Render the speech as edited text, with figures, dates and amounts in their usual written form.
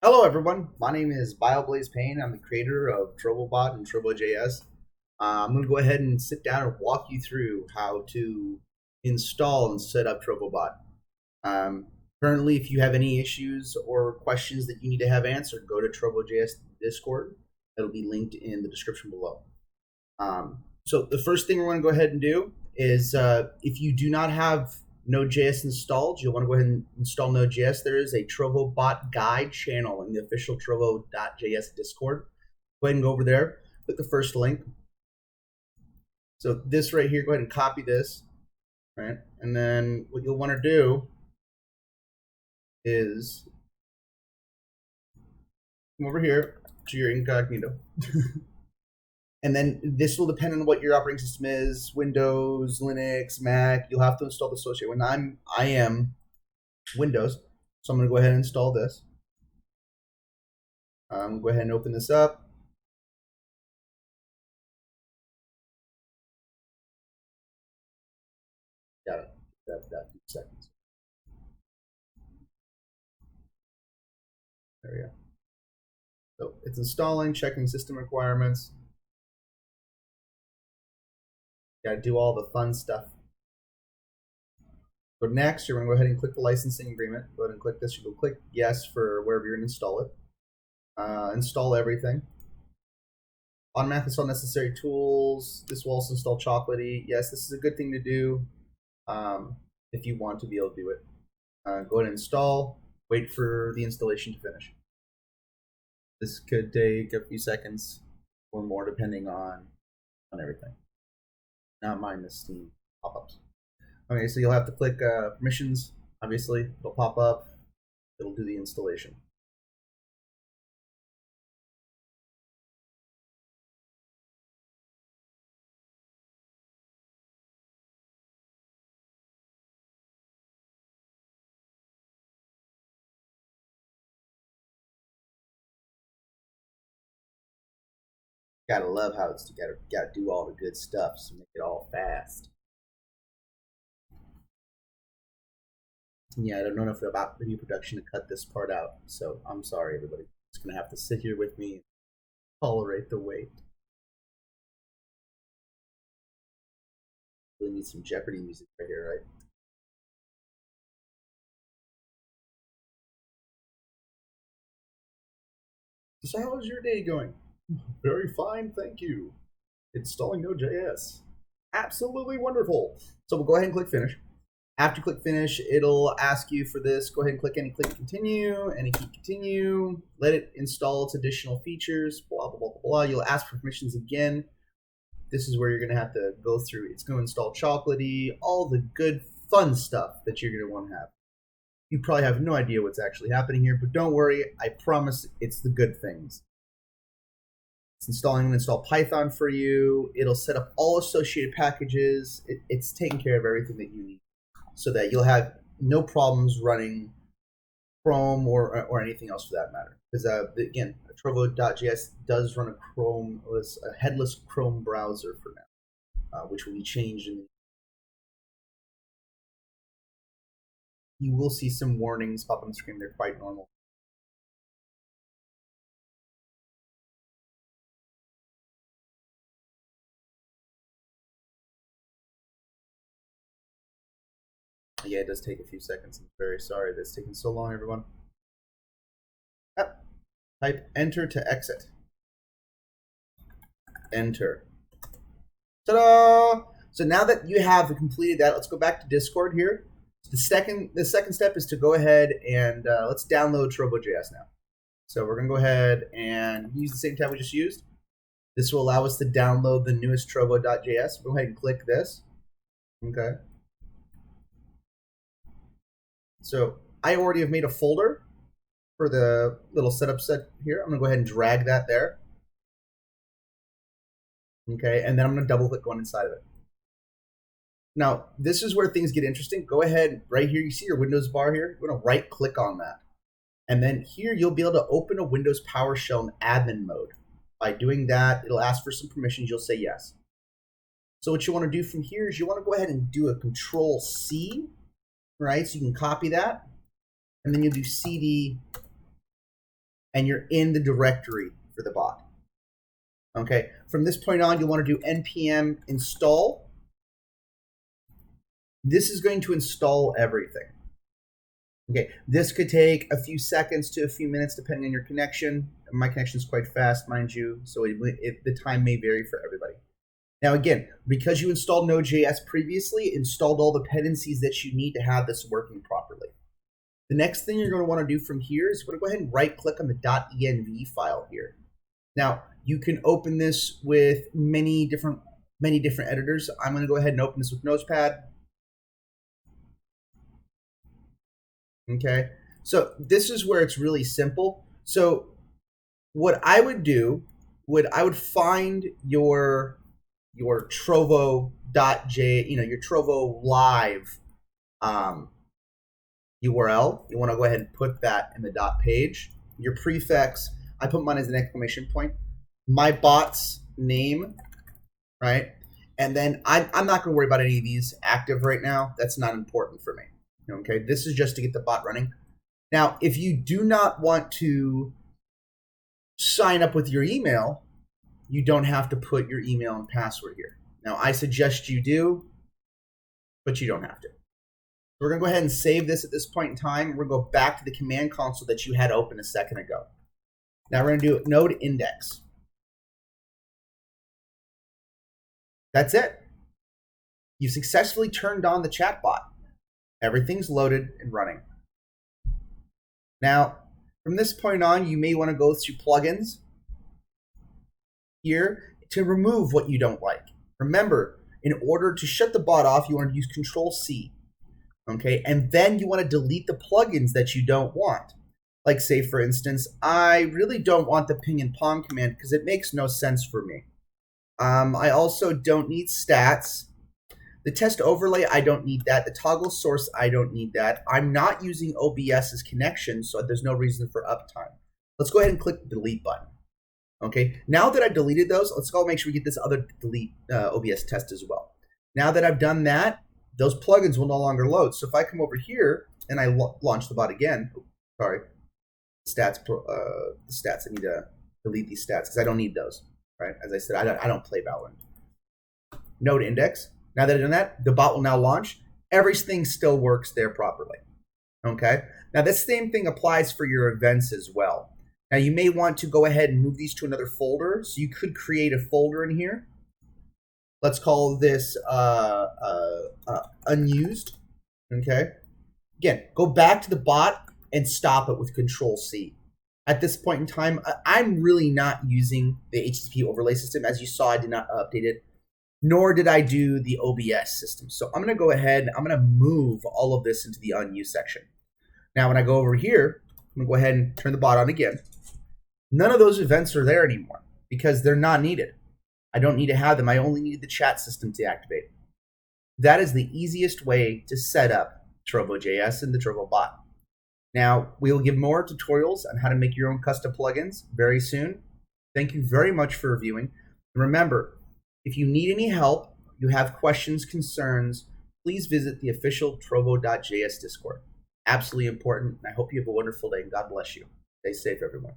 Hello, everyone. My name is Bioblaze Payne. I'm the creator of TrovoBot and Trovo.js. I'm going to go ahead and sit down and walk you through how to install and set up TrovoBot. Um, Currently, if you have any issues or questions that you need to have answered, go to Trovo.js Discord. It'll be linked in the description below. So the first thing we're going to go ahead and do is if you do not have Node.js installed, you'll want to go ahead and install Node.js. There is a TrovoBot guide channel in the official Trovo.js Discord. Go ahead and go over there, click the first link. So this right here, go ahead and copy this, right? And then what you'll want to do is come over here to your incognito. And then this will depend on what your operating system is: Windows, Linux, Mac. You'll have to install the associated. I am Windows, so I'm going to go ahead and install this. Go ahead and open this up. Got it. That 2 seconds. There we go. So it's installing, checking system requirements. Got to do all the fun stuff. So next, you're going to go ahead and click the licensing agreement. Go ahead and click this. You go click yes for wherever you're going to install it. Install everything. Automatically install necessary tools. This will also install Chocolatey. Yes, this is a good thing to do if you want to be able to do it. Go ahead and install. Wait for the installation to finish. This could take a few seconds or more depending on everything. Not mind the Steam pop-ups. Okay, so you'll have to click permissions. Obviously, it'll pop up. It'll do the installation. Gotta love how it's gotta do all the good stuff to make it all fast. Yeah, I don't know enough about video production to cut this part out, so I'm sorry, everybody. Just gonna have to sit here with me and tolerate the wait. Really need some Jeopardy music right here, right? So how is your day going? Very fine, thank you. Installing Node.js. Absolutely wonderful. So we'll go ahead and click finish. After you click finish, it'll ask you for this. Go ahead and click click continue, any key continue. Let it install its additional features, blah, blah, blah, blah, blah. You'll ask for permissions again. This is where you're going to have to go through. It's going to install Chocolatey, all the good, fun stuff that you're going to want to have. You probably have no idea what's actually happening here, but don't worry. I promise it's the good things. It's installing and install Python for you. It'll set up all associated packages. It's taking care of everything that you need so that you'll have no problems running Chrome or anything else for that matter. Because again, Trovo.js does run a headless Chrome browser for now, which will be changed. You will see some warnings pop on the screen. They're quite normal. Yeah, it does take a few seconds. I'm very sorry that's taking so long, everyone. Yep. Type enter to exit. Enter. Ta-da! So now that you have completed that, let's go back to Discord here. The second step is to go ahead and let's download Trovo.js now. So we're gonna go ahead and use the same tab we just used. This will allow us to download the newest Trovo.js. Go ahead and click this. Okay. So I already have made a folder for the little setup set here. I'm gonna go ahead and drag that there. Okay, and then I'm gonna double click one inside of it. Now, this is where things get interesting. Go ahead, right here, you see your Windows bar here? You're gonna right click on that. And then here, you'll be able to open a Windows PowerShell in admin mode. By doing that, it'll ask for some permissions, you'll say yes. So what you wanna do from here is you wanna go ahead and do a Control-C, right? So you can copy that. And then you'll do CD and you're in the directory for the bot. Okay, from this point on, you'll want to do npm install. This is going to install everything. Okay, this could take a few seconds to a few minutes depending on your connection. My connection is quite fast, mind you, so the time may vary for everybody. Now again, because you installed Node.js previously, it installed all the dependencies that you need to have this working properly. The next thing you're going to want to do from here is you're going to go ahead and right-click on the .env file here. Now, you can open this with many different editors. I'm going to go ahead and open this with Notepad. Okay, so this is where it's really simple. So what I would do, I would find your trovo.js, your trovo.live URL. You want to go ahead and put that in the .page. Your prefix, I put mine as an exclamation point. My bot's name, right? And then I'm not going to worry about any of these active right now. That's not important for me. Okay, this is just to get the bot running. Now, if you do not want to sign up with your email, you don't have to put your email and password here. Now, I suggest you do, but you don't have to. We're going to go ahead and save this at this point in time. We're going to go back to the command console that you had open a second ago. Now, we're going to do node index. That's it. You successfully turned on the chatbot. Everything's loaded and running. Now, from this point on, you may want to go through plugins here to remove what you don't like. Remember, in order to shut the bot off, you want to use Control-C. Okay, and then you want to delete the plugins that you don't want. Like, say, for instance, I really don't want the ping and pong command because it makes no sense for me. I also don't need stats. The test overlay, I don't need that. The toggle source, I don't need that. I'm not using OBS's connection, so there's no reason for uptime. Let's go ahead and click the delete button. Okay, now that I've deleted those, let's go make sure we get this other delete OBS test as well. Now that I've done that, those plugins will no longer load. So if I come over here and I launch the bot again, sorry, stats, I need to delete these stats because I don't need those, right? As I said, I don't play Valorant. Node index. Now that I've done that, the bot will now launch. Everything still works there properly. Okay. Now this same thing applies for your events as well. Now you may want to go ahead and move these to another folder. So you could create a folder in here. Let's call this unused. Okay. Again, go back to the bot and stop it with Control-C. At this point in time, I'm really not using the HTTP overlay system. As you saw, I did not update it, nor did I do the OBS system. So I'm going to go ahead and I'm going to move all of this into the unused section. Now, when I go over here, I'm going to go ahead and turn the bot on again. None of those events are there anymore because they're not needed. I don't need to have them. I only need the chat system to activate. That is the easiest way to set up Trovo.js and the TrovoBot. Now, we will give more tutorials on how to make your own custom plugins very soon. Thank you very much for reviewing. And remember, if you need any help, you have questions, concerns, please visit the official Trovo.js Discord. Absolutely important. And I hope you have a wonderful day and God bless you. Stay safe, everyone.